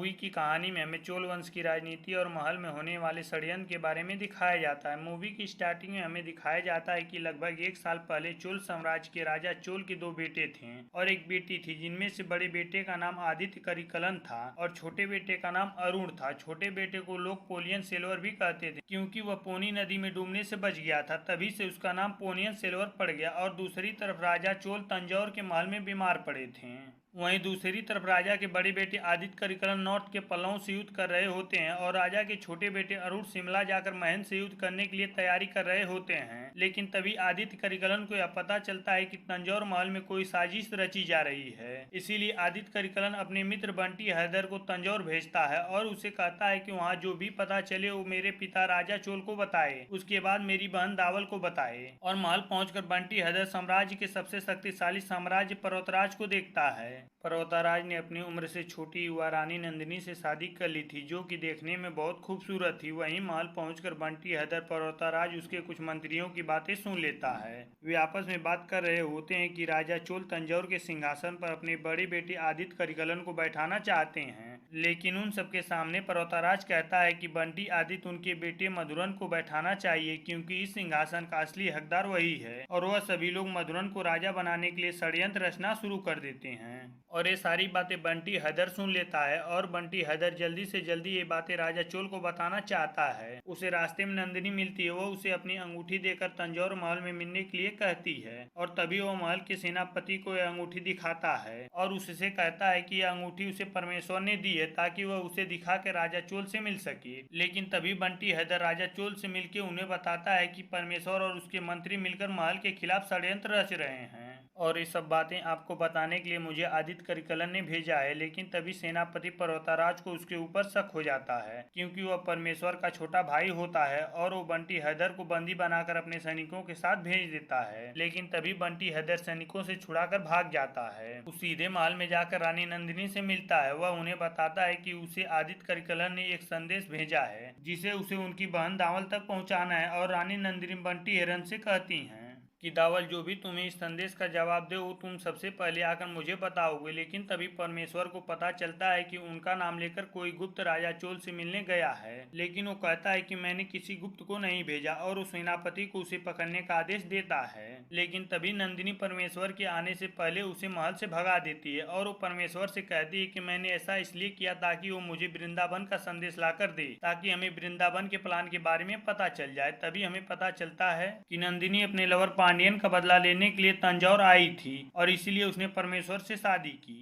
Movie की कहानी में हमें चोल वंश की राजनीति और महल में होने वाले षड्यंत्र के बारे में दिखाया जाता है। मूवी की स्टार्टिंग में हमें दिखाया जाता है कि लगभग 1 साल पहले चोल साम्राज्य के राजा चोल के 2 बेटे थे और एक बेटी थी, जिनमें से बड़े बेटे का नाम आदित्य करिकलन था और छोटे बेटे का नाम अरुण था। छोटे बेटे को लोग पोनियन सेल्वर भी कहते थे, क्योंकि वह पोनी नदी में डूबने से बच गया था, तभी से उसका नाम पोनियन सेल्वर पड़ गया। और दूसरी तरफ राजा चोल तंजौर के महल में बीमार पड़े थे। वहीं दूसरी तरफ राजा के बड़े बेटे आदित्य करिकलन नॉर्थ के पल्लवों से युद्ध कर रहे होते हैं और राजा के छोटे बेटे अरुण शिमला जाकर महेंद्र से युद्ध करने के लिए तैयारी कर रहे होते हैं। लेकिन तभी आदित्य करिकलन को यह पता चलता है कि तंजौर महल में कोई साजिश रची जा रही है। इसीलिए आदित्य करिकलन अपने मित्र बंटी हैदर को तंजौर भेजता है और उसे कहता है कि वहाँ जो भी पता चले वो मेरे पिता राजा चोल को बताए, उसके बाद मेरी बहन दावल को बताए। और महल पहुंचकर बंटी हैदर साम्राज्य के सबसे शक्तिशाली साम्राज्य पर्वतराज को देखता है। पर्वतराज ने अपनी उम्र से छोटी युवा रानी नंदिनी से शादी कर ली थी, जो कि देखने में बहुत खूबसूरत थी। वहीं महल पहुंचकर बंटी हैदर पर्वतराज उसके कुछ मंत्रियों की बातें सुन लेता है। वे आपस में बात कर रहे होते हैं कि राजा चोल तंजौर के सिंहासन पर अपने बड़े बेटे आदित्य करिकलन को बैठाना चाहते हैं, लेकिन उन सबके सामने पर्वतराज कहता है कि बंटी आदित्य उनके बेटे मधुरन को बैठाना चाहिए, क्योंकि इस सिंहासन का असली हकदार वही है। और वह सभी लोग मधुरन को राजा बनाने के लिए षड्यंत्र रचना शुरू कर देते हैं। और ये सारी बातें बंटी हैदर सुन लेता है और बंटी हैदर जल्दी से जल्दी ये बातें राजा चोल को बताना चाहता है। उसे रास्ते में नंदिनी मिलती है, वो उसे अपनी अंगूठी देकर तंजौर महल में मिलने के लिए कहती है और तभी वो महल के सेनापति को यह अंगूठी दिखाता है और उससे कहता है कि यह अंगूठी उसे परमेश्वर ने दी है ताकि वह उसे दिखा के राजा चोल से मिल सके। लेकिन तभी बंटी हैदर राजा चोल से मिलकर उन्हें बताता है कि परमेश्वर और उसके मंत्री मिलकर महल के खिलाफ षड्यंत्र रच रहे हैं और ये सब बातें आपको बताने के लिए मुझे आदित्य करिकलन ने भेजा है। लेकिन तभी सेनापति पर्वतराज को उसके ऊपर शक हो जाता है, क्योंकि वह परमेश्वर का छोटा भाई होता है और वो बंटी हैदर को बंदी बनाकर अपने सैनिकों के साथ भेज देता है। लेकिन तभी बंटी हैदर सैनिकों से छुड़ाकर भाग जाता है। वो सीधे महल में जाकर रानी नंदिनी से मिलता है। वह उन्हें बताता है कि उसे आदित्य करिकलन ने एक संदेश भेजा है, जिसे उसे उनकी बहन दावल तक पहुंचाना है। और रानी नंदिनी बंटी हैदर से कहती हैं कि दावल, जो भी तुम्हें इस संदेश का जवाब दे वो तुम सबसे पहले आकर मुझे बताओगे। लेकिन तभी परमेश्वर को पता चलता है कि उनका नाम लेकर कोई गुप्त राजा चोल से मिलने गया है, लेकिन वो कहता है कि मैंने किसी गुप्त को नहीं भेजा और उस सेनापति को उसे पकड़ने का आदेश देता है। लेकिन तभी नंदिनी परमेश्वर के आने से पहले उसे महल से भगा देती है और वो परमेश्वर से कहती है कि मैंने ऐसा इसलिए किया ताकि वो मुझे वृंदावन का संदेश लाकर दे, ताकि हमें वृंदावन के प्लान के बारे में पता चल जाए। तभी हमें पता चलता है कि नंदिनी अपने लवर पांडियन का बदला लेने के लिए तंजौर आई थी और इसीलिए उसने परमेश्वर से शादी की।